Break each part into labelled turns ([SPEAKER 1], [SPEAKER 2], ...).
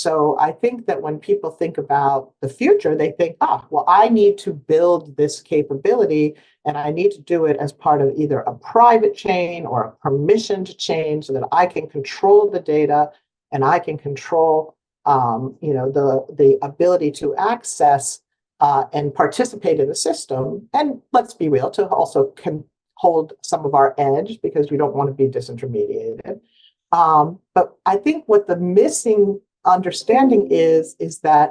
[SPEAKER 1] so I think that when people think about the future, they think, well, I need to build this capability and I need to do it as part of either a private chain or a permissioned chain so that I can control the data and I can control the ability to access and participate in the system. And let's be real, to also hold some of our edge because you don't want to be disintermediated. But I think what the missing understanding is that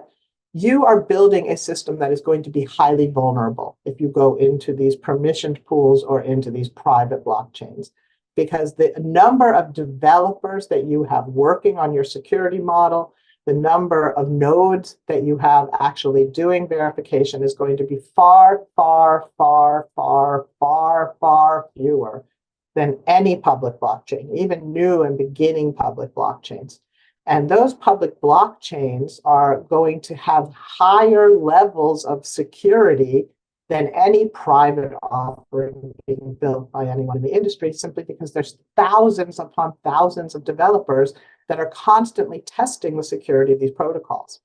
[SPEAKER 1] you are building a system that is going to be highly vulnerable if you go into these permissioned pools or into these private blockchains, because the number of developers that you have working on your security model, the number of nodes that you have actually doing verification is going to be far, far, far, far, far, far fewer than any public blockchain, even new and beginning public blockchains. And those public blockchains are going to have higher levels of security than any private offering being built by anyone in the industry, simply because there's thousands upon thousands of developers that are constantly testing the security of these protocols,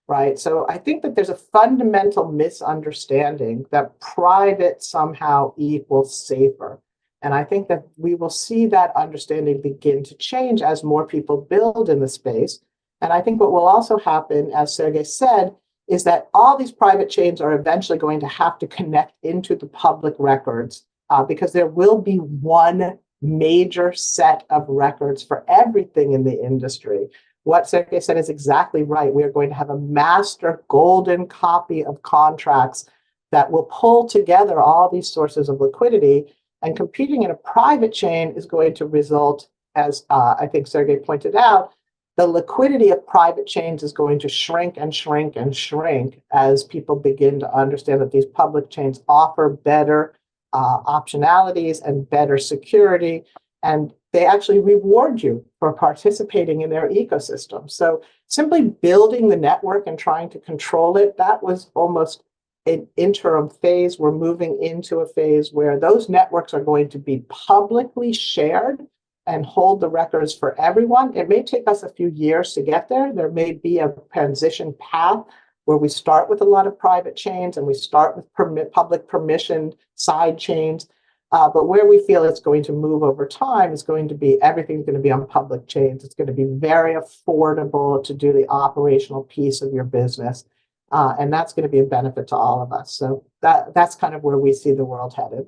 [SPEAKER 1] right? So I think that there's a fundamental misunderstanding that private somehow equals safer. And I think that we will see that understanding begin to change as more people build in the space. And I think what will also happen, as Sergey said, is that all these private chains are eventually going to have to connect into the public records because there will be one major set of records for everything in the industry. What Sergey said is exactly right. We are going to have a master golden copy of contracts that will pull together all these sources of liquidity. And competing in a private chain is going to result, as I think Sergey pointed out, the liquidity of private chains is going to shrink and shrink and shrink as people begin to understand that these public chains offer better optionalities and better security, and they actually reward you for participating in their ecosystem. So simply building the network and trying to control it, that was almost an interim phase. We're moving into a phase where those networks are going to be publicly shared and hold the records for everyone. It may take us a few years to get there. There may be a transition path where we start with a lot of private chains and we start with public permissioned side chains. But where we feel it's going to move over time is going to be everything's going to be on public chains. It's going to be very affordable to do the operational piece of your business. And that's going to be a benefit to all of us. So that's kind of where we see the world headed.